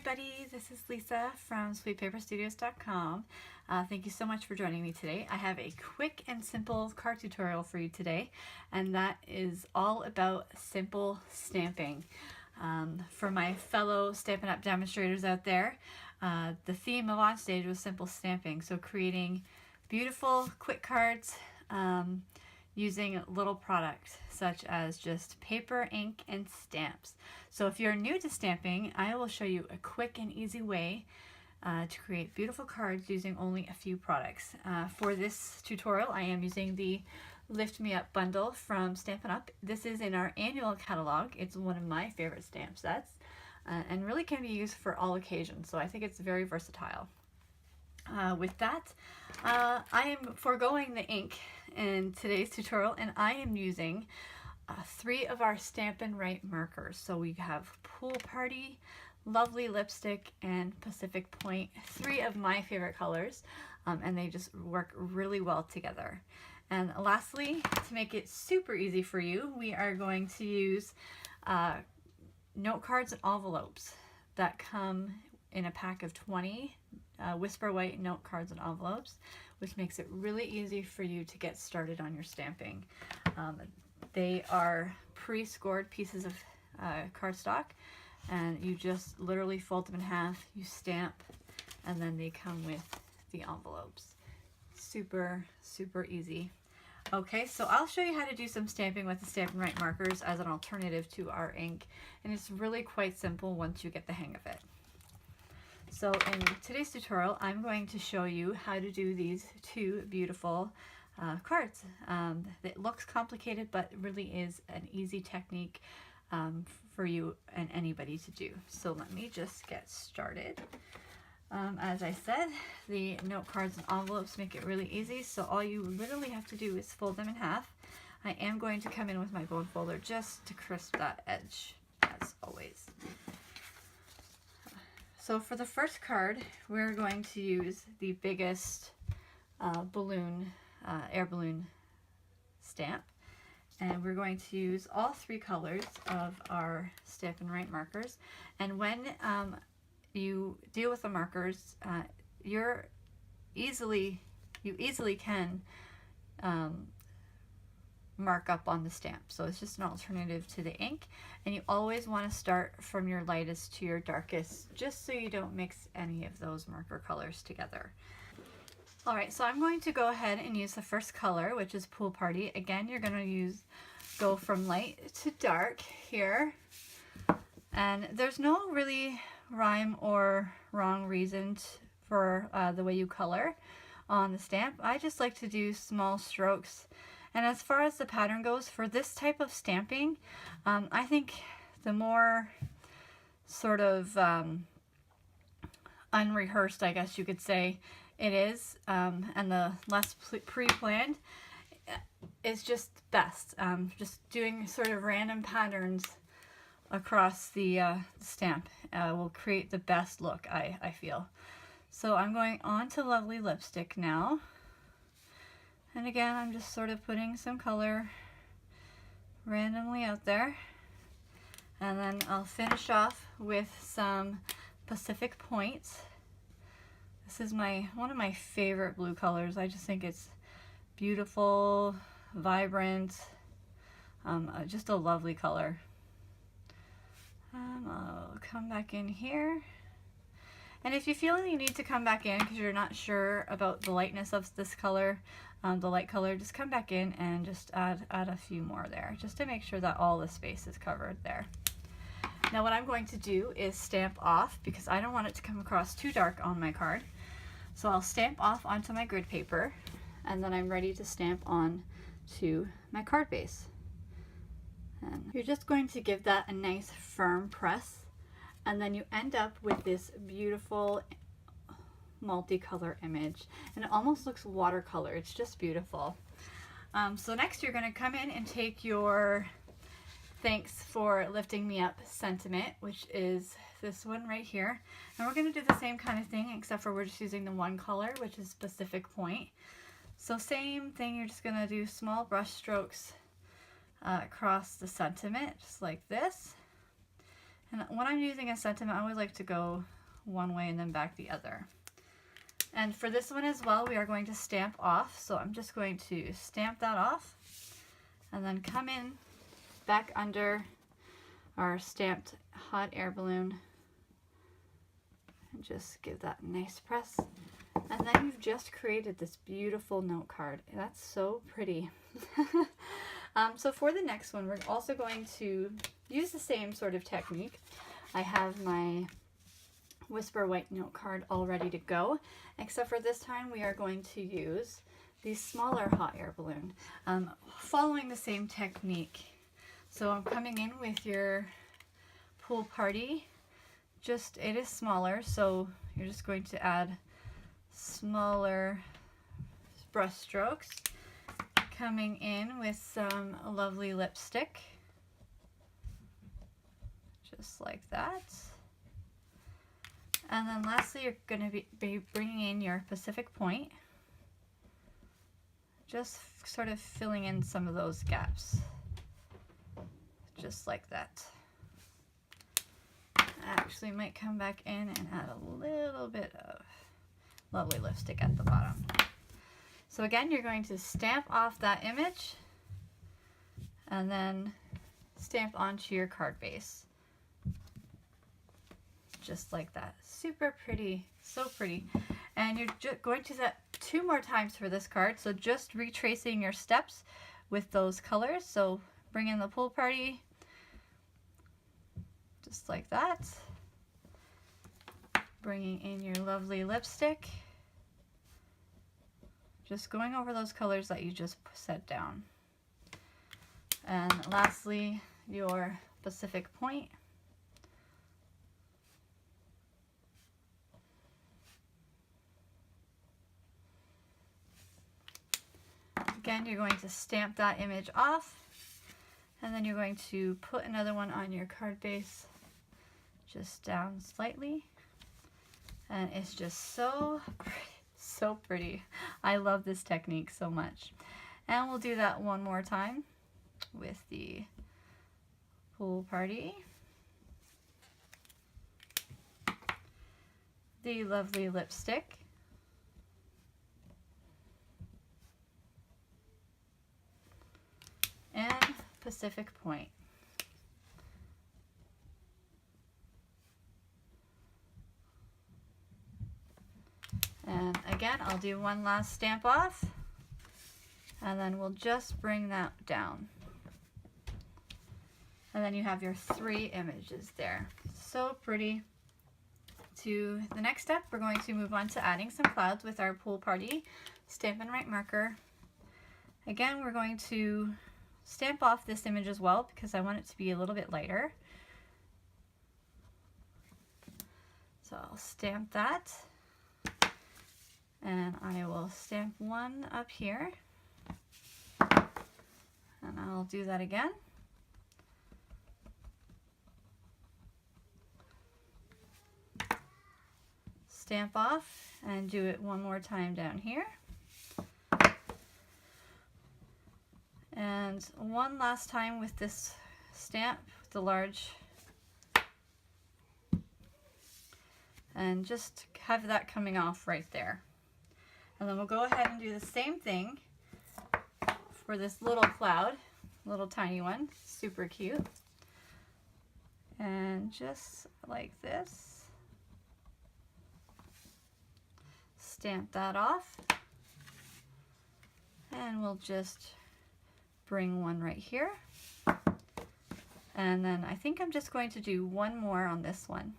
everybody, this is Lisa from sweetpaperstudios.com. Thank you so much for joining me today. I have a quick and simple card tutorial for you today, and that is all about simple stamping. For my fellow Stampin' Up demonstrators out there, the theme of Onstage was simple stamping, so creating beautiful quick cards using little product such as just paper, ink, and stamps. So if you're new to stamping, I will show you a quick and easy way to create beautiful cards using only a few products. For this tutorial, I am using the Lift Me Up bundle from Stampin' Up. This is in our annual catalog. It's one of my favorite stamp sets and really can be used for all occasions, so I think it's very versatile. With that, I am foregoing the ink in today's tutorial, and I am using 3 of our Stampin Write markers. So we have Pool Party, Lovely Lipstick, and Pacific Point, 3 of my favorite colors, and they just work really well together. And lastly, to make it super easy for you, we are going to use note cards and envelopes that come in a pack of 20 Whisper White note cards and envelopes, which makes it really easy for you to get started on your stamping. They are pre-scored pieces of cardstock, and you just literally fold them in half, you stamp, and then they come with the envelopes. Super, super easy. Okay, so I'll show you how to do some stamping with the Stampin' Write markers as an alternative to our ink, and it's really quite simple once you get the hang of it. So in today's tutorial, I'm going to show you how to do these 2 beautiful cards. It looks complicated, but really is an easy technique for you and anybody to do. So let me just get started. As I said, the note cards and envelopes make it really easy, so all you literally have to do is fold them in half. I am going to come in with my bone folder just to crisp that edge, as always. So for the first card, we're going to use the biggest balloon, air balloon stamp. And we're going to use all 3 colors of our Stampin' Write markers. And when you deal with the markers, you easily can mark up on the stamp. So it's just an alternative to the ink, and you always want to start from your lightest to your darkest, just so you don't mix any of those marker colors together. Alright, so I'm going to go ahead and use the first color, which is Pool Party. Again, you're going to go from light to dark here, and there's no really rhyme or wrong reason for the way you color on the stamp. I just like to do small strokes. And as far as the pattern goes, for this type of stamping, I think the more sort of unrehearsed, I guess you could say, it is, and the less pre-planned is just best. Just doing sort of random patterns across the stamp will create the best look, I feel. So I'm going on to Lovely Lipstick now. And again, I'm just sort of putting some color randomly out there. And then I'll finish off with some Pacific Point. This is one of my favorite blue colors. I just think it's beautiful, vibrant, just a lovely color. I'll come back in here. And if you feel you need to come back in because you're not sure about the lightness of this color, the light color, just come back in and just add a few more there, just to make sure that all the space is covered there. Now what I'm going to do is stamp off, because I don't want it to come across too dark on my card. So I'll stamp off onto my grid paper, and then I'm ready to stamp on to my card base. And you're just going to give that a nice firm press, and then you end up with this beautiful multicolor image, and it almost looks watercolor. It's just beautiful. So next you're going to come in and take your Thanks for Lifting Me Up sentiment, which is this one right here, and we're going to do the same kind of thing, except for we're just using the one color, which is Pacific Point. So same thing, you're just going to do small brush strokes across the sentiment, just like this. And when I'm using a sentiment, I always like to go one way and then back the other. And for this one as well, we are going to stamp off. So I'm just going to stamp that off and then come in back under our stamped hot air balloon and just give that a nice press. And then you've just created this beautiful note card. That's so pretty. So for the next one, we're also going to use the same sort of technique. I have my Whisper White note card all ready to go, except for this time we are going to use the smaller hot air balloon, following the same technique. So I'm coming in with your pool party. It is smaller, so you're just going to add smaller brush strokes. Coming in with some lovely lipstick, just like that. And then lastly, you're going to be bringing in your Pacific Point, just sort of filling in some of those gaps, just like that. I actually might come back in and add a little bit of lovely lipstick at the bottom. So again, you're going to stamp off that image and then stamp onto your card base. Just like that. Super pretty, so pretty. And you're just going to do that 2 more times for this card. So just retracing your steps with those colors. So bring in the pool party, just like that. Bringing in your lovely lipstick. Just going over those colors that you just set down. And lastly, your Pacific Point. Again, you're going to stamp that image off, and then you're going to put another one on your card base, just down slightly. And it's just so pretty. So pretty. I love this technique so much. And we'll do that one more time with the pool party. The lovely lipstick. And Pacific Point. And again, I'll do one last stamp off, and then we'll just bring that down. And then you have your 3 images there. So pretty. To the next step, we're going to move on to adding some clouds with our pool party Stampin' Write marker. Again, we're going to stamp off this image as well because I want it to be a little bit lighter. So I'll stamp that. And I will stamp one up here, and I'll do that again. Stamp off and do it one more time down here. And one last time with this stamp, the large, and just have that coming off right there. And then we'll go ahead and do the same thing for this little cloud, little tiny one, super cute. And just like this, stamp that off. And we'll just bring one right here. And then I think I'm just going to do one more on this one.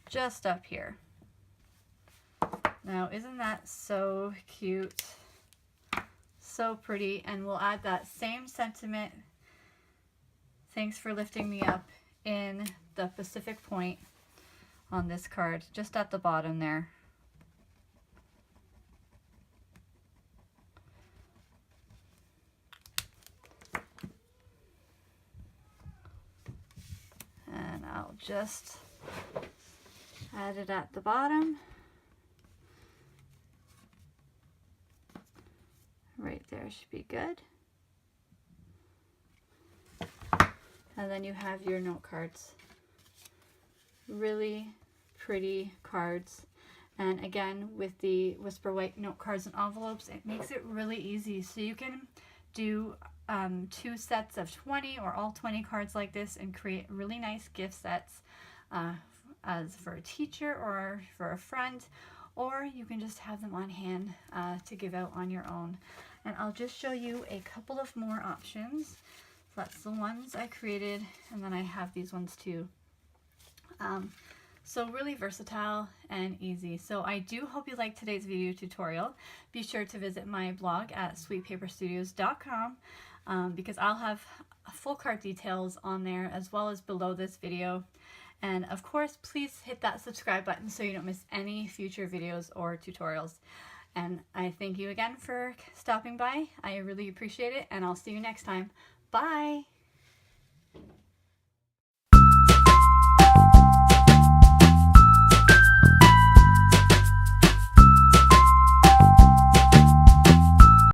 Just up here. Now, isn't that so cute? So pretty. And we'll add that same sentiment, thanks for lifting me up, in the Pacific Point on this card, just at the bottom there. And I'll just add it at the bottom. Right there should be good. And then you have your note cards. Really pretty cards. And again, with the Whisper White note cards and envelopes, it makes it really easy. So you can do 2 sets of 20 or all 20 cards like this and create really nice gift sets as for a teacher or for a friend, or you can just have them on hand to give out on your own. And I'll just show you a couple of more options. That's the ones I created, and then I have these ones too. So really versatile and easy. So I do hope you liked today's video tutorial. Be sure to visit my blog at sweetpaperstudios.com because I'll have full card details on there as well as below this video. And of course, please hit that subscribe button so you don't miss any future videos or tutorials. And I thank you again for stopping by. I really appreciate it, and I'll see you next time. Bye!